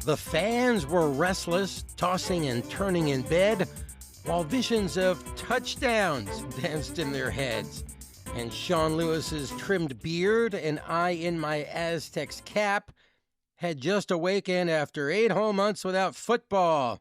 The fans were restless, tossing and turning in bed, while visions of touchdowns danced in their heads. And Sean Lewis's trimmed beard and I in my Aztecs cap had just awakened after 8 whole months without football.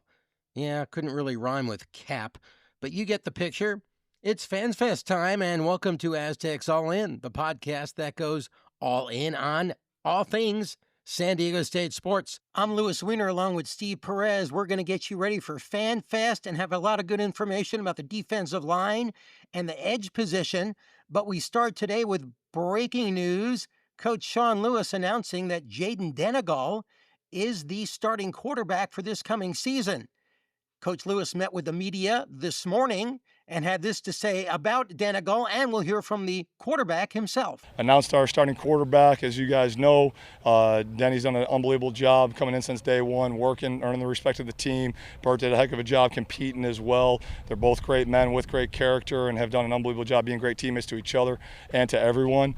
Yeah, couldn't really rhyme with cap, but you get the picture. It's FansFest time, and welcome to Aztecs All In, the podcast that goes all in on all things San Diego State sports. I'm Louis Weiner along with Steve Perez. We're going to get you ready for FanFest and have a lot of good information about the defensive line and the edge position. But we start today with breaking news. Coach Sean Lewis announcing that Jayden Denegal is the starting quarterback for this coming season. Coach Lewis met with the media this morning and had this to say about Denegal, and we'll hear from the quarterback himself. Announced our starting quarterback. As you guys know, Denny's done an unbelievable job coming in since day one, working, earning the respect of the team. Bert did a heck of a job competing as well. They're both great men with great character and have done an unbelievable job being great teammates to each other and to everyone.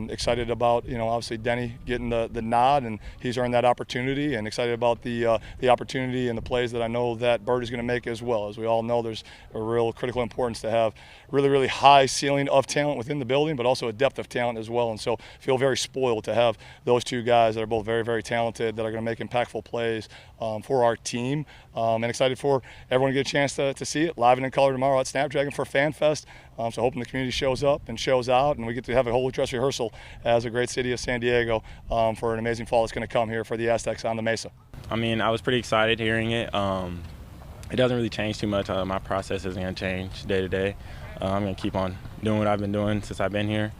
Excited about, obviously Denny getting the nod, and he's earned that opportunity, and excited about the opportunity and the plays that I know that Bert is going to make as well. As we all know, there's a real critical importance to have really, really high ceiling of talent within the building, but also a depth of talent as well. And so feel very spoiled to have those two guys that are both very, very talented, that are going to make impactful plays for our team. And excited for everyone to get a chance to see it live and in color tomorrow at Snapdragon for FanFest. So hoping the community shows up and shows out, and we get to have a whole dress rehearsal as a great city of San Diego for an amazing fall that's going to come here for the Aztecs on the Mesa. I was pretty excited hearing it. It doesn't really change too much. My process isn't going to change day to day. I'm going to keep on doing what I've been doing since I've been here,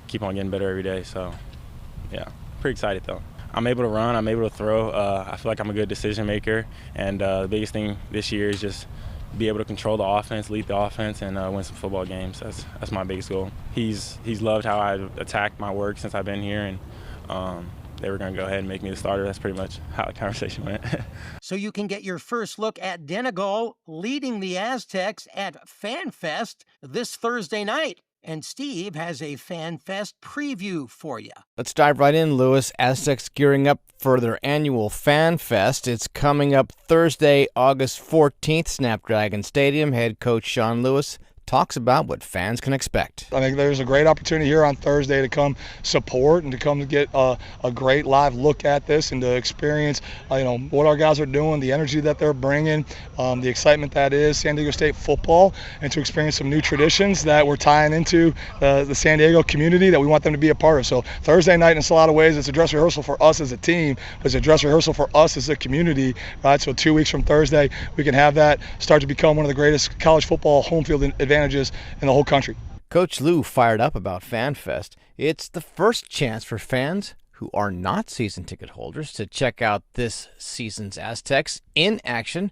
keep on getting better every day. So, yeah, pretty excited, though. I'm able to run. I'm able to throw. I feel like I'm a good decision maker. And the biggest thing this year is just be able to control the offense, lead the offense, and win some football games. That's my biggest goal. He's loved how I attacked my work since I've been here, and they were going to go ahead and make me the starter. That's pretty much how the conversation went. So you can get your first look at Denegal leading the Aztecs at FanFest this Thursday night. And Steve has a FanFest preview for you. Let's dive right in, Louis. Aztecs gearing up for their annual FanFest. It's coming up Thursday, August 14th, Snapdragon Stadium. Head coach Sean Lewis talks about what fans can expect. I think there's a great opportunity here on Thursday to come support and to come to get a great live look at this and to experience what our guys are doing, the energy that they're bringing, the excitement that is San Diego State football, and to experience some new traditions that we're tying into the San Diego community that we want them to be a part of. So Thursday night, in a lot of ways, it's a dress rehearsal for us as a team, but it's a dress rehearsal for us as a community, right? So 2 weeks from Thursday, we can have that start to become one of the greatest college football home field advantages in the whole country. Coach Lou fired up about FanFest. It's the first chance for fans who are not season ticket holders to check out this season's Aztecs in action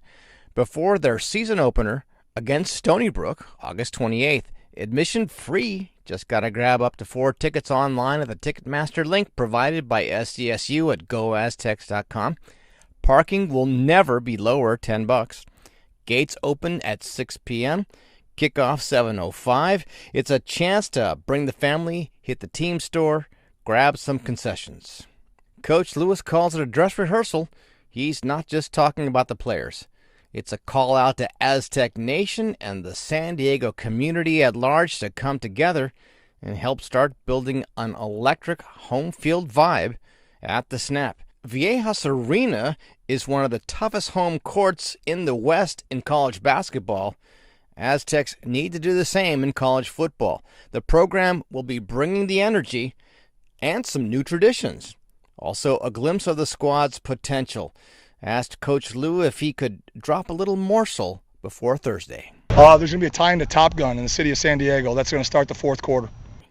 before their season opener against Stony Brook, August 28th. Admission free. Just got to grab up to 4 tickets online at the Ticketmaster link provided by SDSU at goaztecs.com. Parking will never be lower, $10. Gates open at 6 p.m. Kickoff 7:05. It's a chance to bring the family, hit the team store, grab some concessions. Coach Lewis calls it a dress rehearsal. He's not just talking about the players. It's a call out to Aztec Nation and the San Diego community at large to come together and help start building an electric home field vibe at the Snap. Viejas Arena is one of the toughest home courts in the West in college basketball. Aztecs need to do the same in college football. The program will be bringing the energy and some new traditions. Also, a glimpse of the squad's potential. Asked Coach Lou if he could drop a little morsel before Thursday. There's going to be a tie into Top Gun in the city of San Diego. That's going to start the fourth quarter.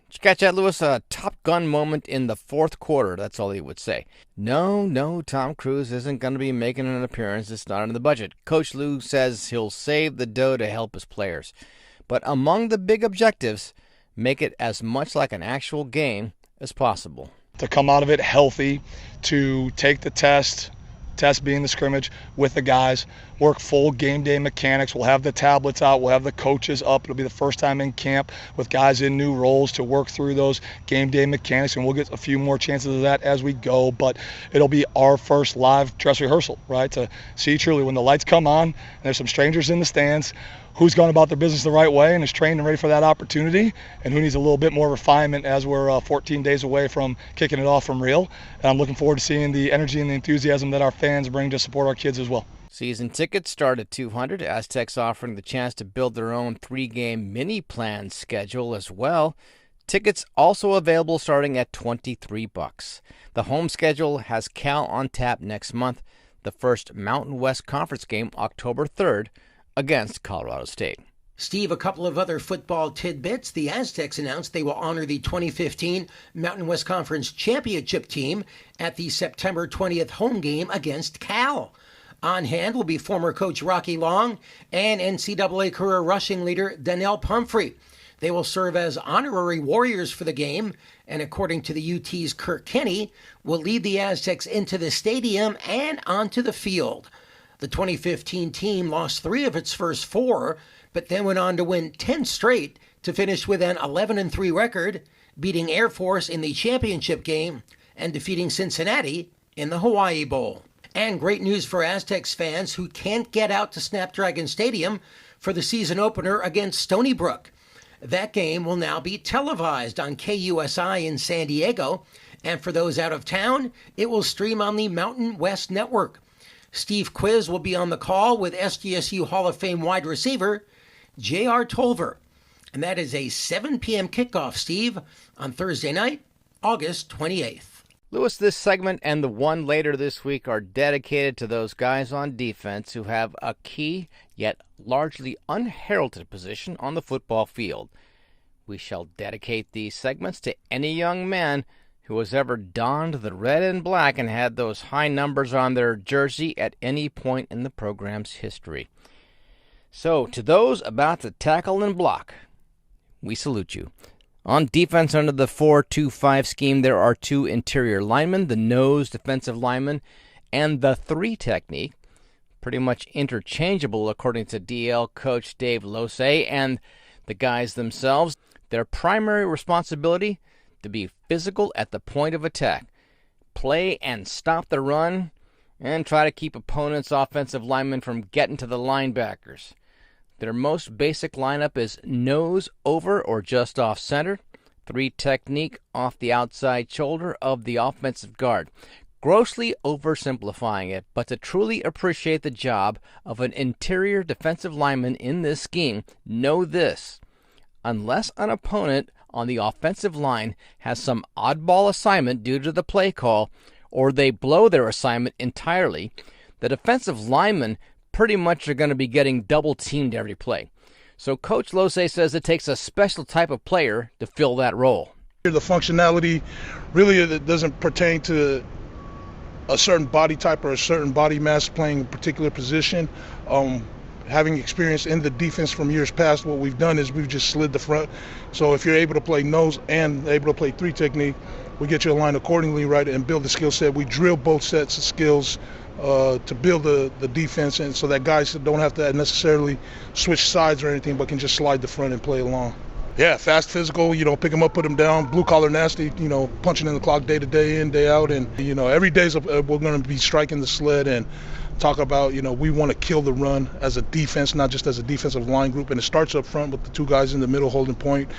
Did you catch that, Lewis? A Top Gun moment in the fourth quarter, that's all he would say. No, Tom Cruise isn't going to be making an appearance. It's not in the budget. Coach Lou says he'll save the dough to help his players. But among the big objectives, make it as much like an actual game as possible. To come out of it healthy, to take the test being the scrimmage with the guys, work full game day mechanics. We'll have the tablets out. We'll have the coaches up. It'll be the first time in camp with guys in new roles to work through those game day mechanics, and we'll get a few more chances of that as we go. But it'll be our first live dress rehearsal, right, to see truly when the lights come on and there's some strangers in the stands, who's gone about their business the right way and is trained and ready for that opportunity, and who needs a little bit more refinement as we're 14 days away from kicking it off from real. And I'm looking forward to seeing the energy and the enthusiasm that our fans bring to support our kids as well. Season tickets start at $200. Aztecs offering the chance to build their own 3-game mini plan schedule as well. Tickets also available starting at $23. The home schedule has Cal on tap next month, the first Mountain West Conference game October 3rd against Colorado State. Steve, a couple of other football tidbits. The Aztecs announced they will honor the 2015 Mountain West Conference Championship team at the September 20th home game against Cal. On hand will be former coach Rocky Long and NCAA career rushing leader Donnell Pumphrey. They will serve as honorary warriors for the game, and according to the UT's Kirk Kenney, will lead the Aztecs into the stadium and onto the field. The 2015 team lost 3 of its first 4, but then went on to win 10 straight to finish with an 11-3 record, beating Air Force in the championship game and defeating Cincinnati in the Hawaii Bowl. And great news for Aztecs fans who can't get out to Snapdragon Stadium for the season opener against Stony Brook. That game will now be televised on KUSI in San Diego, and for those out of town, it will stream on the Mountain West Network. Steve Quiz will be on the call with SDSU Hall of Fame wide receiver J.R. Tolver. And that is a 7 p.m. kickoff, Steve, on Thursday night, August 28th. Lewis, this segment and the one later this week are dedicated to those guys on defense who have a key yet largely unheralded position on the football field. We shall dedicate these segments to any young man who has ever donned the red and black and had those high numbers on their jersey at any point in the program's history. So, to those about to tackle and block, we salute you. On defense under the 4-2-5 scheme, there are 2 interior linemen, the nose defensive lineman, and the 3 technique, pretty much interchangeable according to DL coach Dave Losay and the guys themselves. Their primary responsibility, to be physical at the point of attack, play and stop the run, and try to keep opponents' offensive linemen from getting to the linebackers. Their most basic lineup is nose over or just off center, 3 technique off the outside shoulder of the offensive guard. Grossly oversimplifying it, but to truly appreciate the job of an interior defensive lineman in this scheme, know this: unless an opponent on the offensive line has some oddball assignment due to the play call, or they blow their assignment entirely, the defensive linemen pretty much are going to be getting double-teamed every play. So Coach Losay says it takes a special type of player to fill that role. The functionality really doesn't pertain to a certain body type or a certain body mass playing a particular position. Having experience in the defense from years past, what we've done is we've just slid the front. So if you're able to play nose and able to play 3 technique, we get you aligned accordingly, right, and build the skill set. We drill both sets of skills to build the defense, and so that guys don't have to necessarily switch sides or anything, but can just slide the front and play along. Yeah, fast, physical, pick them up, put them down, blue-collar nasty, punching in the clock day to day in, day out. And, every day we're going to be striking the sled and talk about, we want to kill the run as a defense, not just as a defensive line group. And it starts up front with the 2 guys in the middle holding point,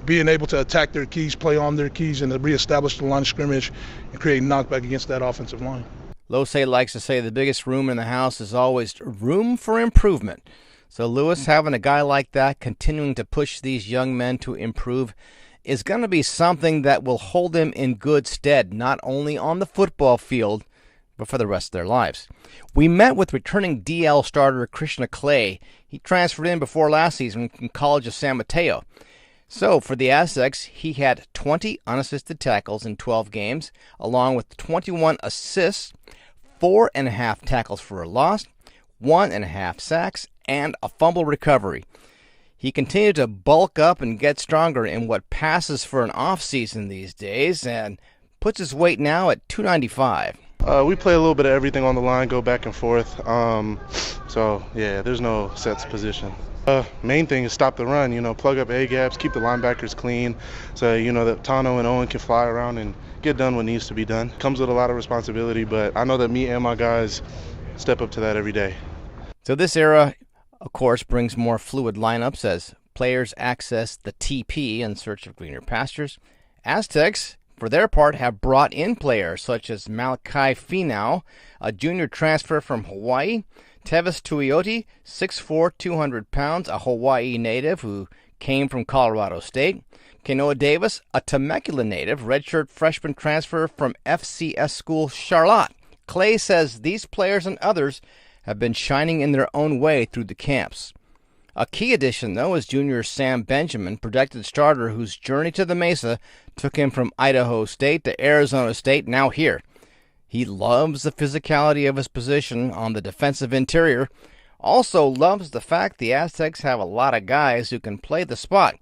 being able to attack their keys, play on their keys, and to reestablish the line of scrimmage and create knockback against that offensive line. Losay likes to say the biggest room in the house is always room for improvement. So Lewis, having a guy like that continuing to push these young men to improve is going to be something that will hold them in good stead, not only on the football field, but for the rest of their lives. We met with returning DL starter Krishna Clay. He transferred in before last season from College of San Mateo. So for the Aztecs, he had 20 unassisted tackles in 12 games, along with 21 assists, 4.5 tackles for a loss, 1.5 sacks, and a fumble recovery. He continued to bulk up and get stronger in what passes for an off-season these days, and puts his weight now at 295. We play a little bit of everything on the line, go back and forth. So, yeah, there's no set position. Main thing is stop the run, plug up A-gaps, keep the linebackers clean so, that Tano and Owen can fly around and get done what needs to be done. Comes with a lot of responsibility, but I know that me and my guys step up to that every day. So this era, of course, brings more fluid lineups as players access the TP in search of greener pastures. Aztecs, for their part, have brought in players such as Malachi Finau, a junior transfer from Hawaii, Tevis Tuioti, 6'4", 200 pounds, a Hawaii native who came from Colorado State, Kenoa Davis, a Temecula native, redshirt freshman transfer from FCS school Charlotte. Clay says these players and others have been shining in their own way through the camps. A key addition, though, is junior Sam Benjamin, projected starter whose journey to the Mesa took him from Idaho State to Arizona State, now here. He loves the physicality of his position on the defensive interior, also loves the fact the Aztecs have a lot of guys who can play the spot.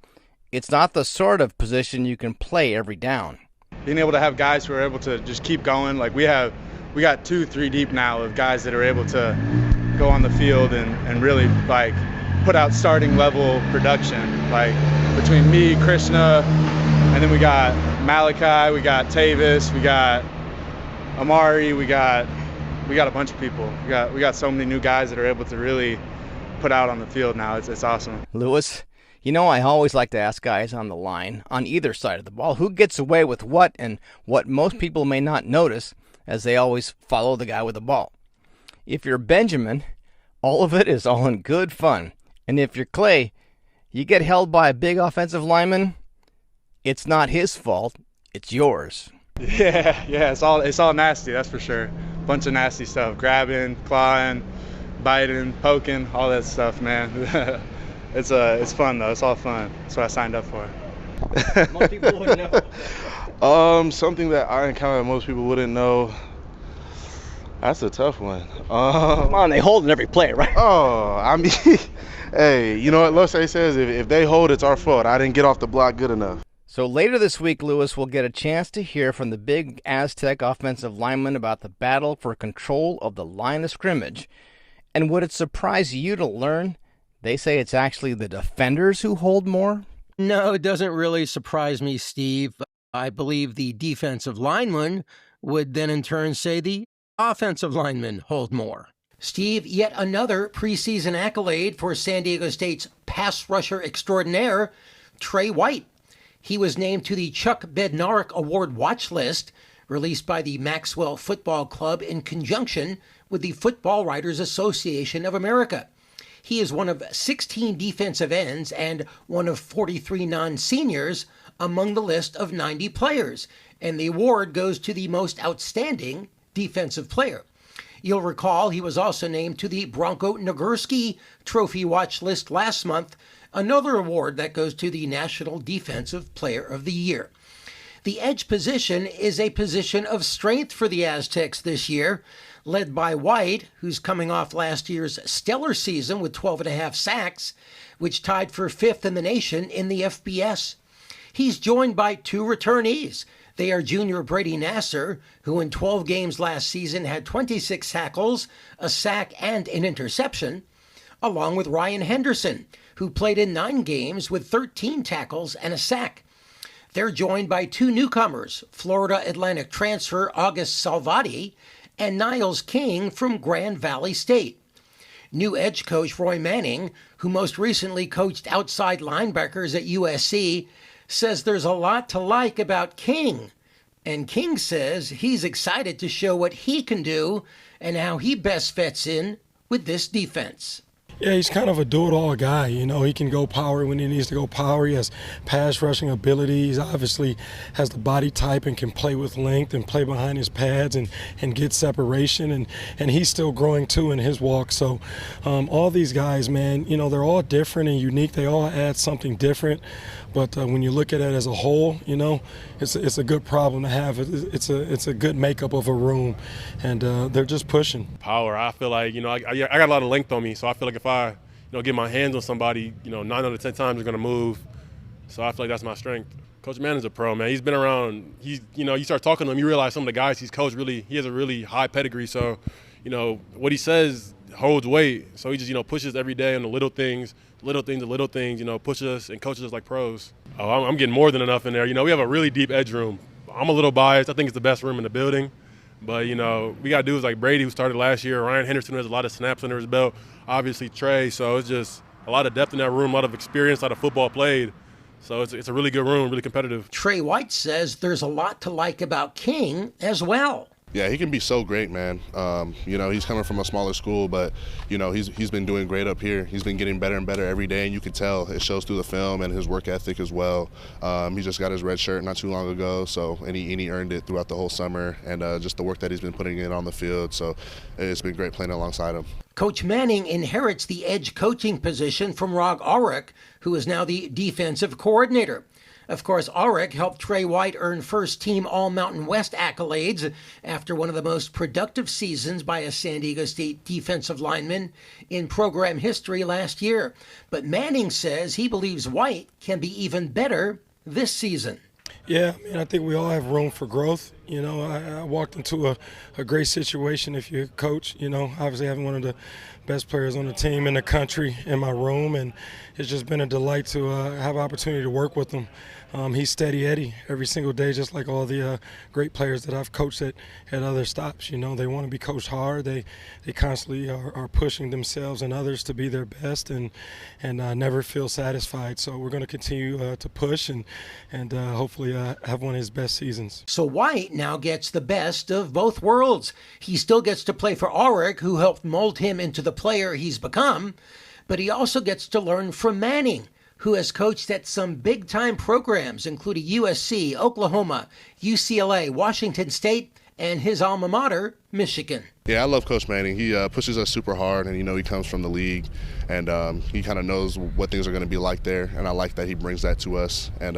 It's not the sort of position you can play every down. Being able to have guys who are able to just keep going, like we got 2-3 deep now of guys that are able to go on the field and really like put out starting level production. Like between me, Krishna, and then we got Malachi, we got Tavis, we got Amari, we got a bunch of people. We got so many new guys that are able to really put out on the field now. It's awesome. Lewis, I always like to ask guys on the line, on either side of the ball, who gets away with what and what most people may not notice as they always follow the guy with the ball. If you're Benjamin, all of it is all in good fun. And if you're Clay, you get held by a big offensive lineman, it's not his fault, it's yours. Yeah, it's all nasty, that's for sure. Bunch of nasty stuff, grabbing, clawing, biting, poking, all that stuff, man. It's fun though, it's all fun. That's what I signed up for. Most people wouldn't know. Something that I encounter most people wouldn't know. That's a tough one. Come on, they hold in every play, right? I mean, hey, you know what Losay says? If they hold, it's our fault. I didn't get off the block good enough. So later this week, Lewis will get a chance to hear from the big Aztec offensive lineman about the battle for control of the line of scrimmage. And would it surprise you to learn they say it's actually the defenders who hold more? No, it doesn't really surprise me, Steve. I believe the defensive lineman would then in turn say the offensive linemen hold more. Steve, yet another preseason accolade for San Diego State's pass rusher extraordinaire, Trey White. He was named to the Chuck Bednarik Award watch list, released by the Maxwell Football Club in conjunction with the Football Writers Association of America. He is one of 16 defensive ends and one of 43 non-seniors among the list of 90 players, and the award goes to the most outstanding defensive player. You'll recall he was also named to the Bronco Nagurski Trophy watch list last month, another award that goes to the National Defensive Player of the Year. The edge position is a position of strength for the Aztecs this year, led by White, who's coming off last year's stellar season with 12.5 sacks, which tied for 5th in the nation in the FBS. He's joined by 2 returnees. They are junior Brady Nasser, who in 12 games last season had 26 tackles, a sack, and an interception, along with Ryan Henderson, who played in 9 games with 13 tackles and a sack. They're joined by 2 newcomers, Florida Atlantic transfer August Salvati and Niles King from Grand Valley State. New edge coach Roy Manning, who most recently coached outside linebackers at USC, says there's a lot to like about King. And King says he's excited to show what he can do and how he best fits in with this defense. Yeah, he's kind of a do-it-all guy. He can go power when he needs to go power. He has pass rushing ability. He obviously has the body type and can play with length and play behind his pads and get separation. And he's still growing, too, in his walk. So all these guys, man, they're all different and unique. They all add something different. But when you look at it as a whole, it's a good problem to have. It's a good makeup of a room. And they're just pushing. Power, I feel like, I got a lot of length on me. So I feel like if I, get my hands on somebody, 9 out of 10 times they're going to move. So I feel like that's my strength. Coach Manning's a pro, man. He's been around. You start talking to him, you realize some of the guys he's coached he has a really high pedigree. So, what he says holds weight. So he just, pushes every day on the little things, pushes us and coaches us like pros. Oh, I'm getting more than enough in there. We have a really deep edge room. I'm a little biased. I think it's the best room in the building. But, we got dudes like Brady, who started last year. Ryan Henderson has a lot of snaps under his belt. Obviously, Trey. So it's just a lot of depth in that room, a lot of experience, a lot of football played. So it's a really good room, really competitive. Trey White says there's a lot to like about King as well. Yeah, he can be so great, man. He's coming from a smaller school, but, he's been doing great up here. He's been getting better and better every day, and you can tell it shows through the film and his work ethic as well. He just got his red shirt not too long ago, and he earned it throughout the whole summer, and just the work that he's been putting in on the field. So it's been great playing alongside him. Coach Manning inherits the edge coaching position from Rog Ulrich, who is now the defensive coordinator. Of course, Ulrich helped Trey White earn first-team All-Mountain West accolades after one of the most productive seasons by a San Diego State defensive lineman in program history last year. But Manning says he believes White can be even better this season. Yeah, I think we all have room for growth. I walked into a great situation if you're a coach, obviously having one of the best players on the team in the country in my room, and it's just been a delight to have an opportunity to work with him. He's steady Eddie every single day, just like all the great players that I've coached at other stops. They want to be coached hard. They constantly are pushing themselves and others to be their best and never feel satisfied. So we're going to continue to push and hopefully have one of his best seasons. So White now gets the best of both worlds. He still gets to play for Ulrich, who helped mold him into the player he's become, but he also gets to learn from Manning, who has coached at some big-time programs, including USC, Oklahoma, UCLA, Washington State, and his alma mater, Michigan. Yeah, I love Coach Manning. He pushes us super hard, and he comes from the league, and he kind of knows what things are going to be like there, and I like that he brings that to us and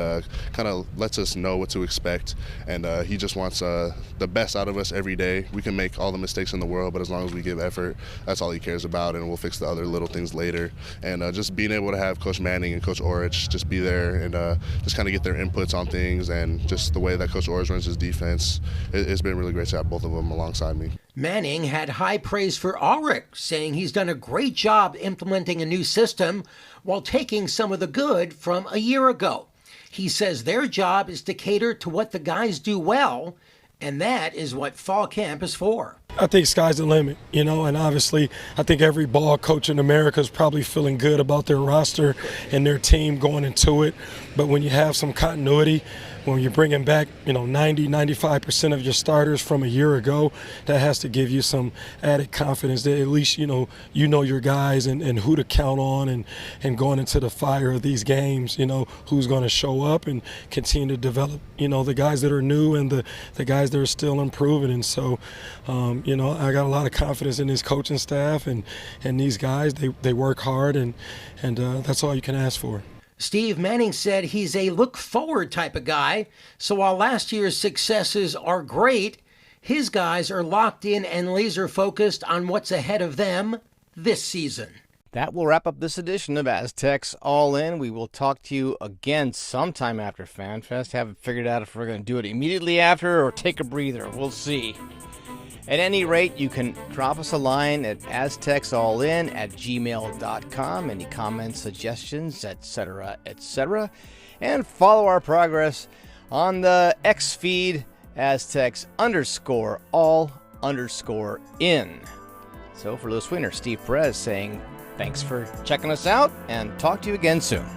kind of lets us know what to expect, and he just wants the best out of us every day. We can make all the mistakes in the world, but as long as we give effort, that's all he cares about, and we'll fix the other little things later. And just being able to have Coach Manning and Coach Ulrich just be there and just kind of get their inputs on things, and just the way that Coach Ulrich runs his defense, it's been really great to have both of them alongside me. Manning had high praise for Ulrich, saying he's done a great job implementing a new system while taking some of the good from a year ago. He says their job is to cater to what the guys do well, and that is what fall camp is for. I think sky's the limit, and obviously I think every ball coach in America is probably feeling good about their roster and their team going into it. But when you have some continuity, when you're bringing back, 90-95% of your starters from a year ago, that has to give you some added confidence that at least, you know your guys and who to count on and going into the fire of these games, who's going to show up and continue to develop, the guys that are new and the guys that are still improving. And so, I got a lot of confidence in this coaching staff and these guys. They work hard and that's all you can ask for. Steve Manning said he's a look-forward type of guy, so while last year's successes are great, his guys are locked in and laser-focused on what's ahead of them this season. That will wrap up this edition of Aztecs All In. We will talk to you again sometime after FanFest. Haven't figured out if we're going to do it immediately after or take a breather. We'll see. At any rate, you can drop us a line at aztecsallin@gmail.com. Any comments, suggestions, etc., etc. And follow our progress on the X feed, Aztecs_all_in. So for Louis Wiener, Steve Perez saying thanks for checking us out and talk to you again soon.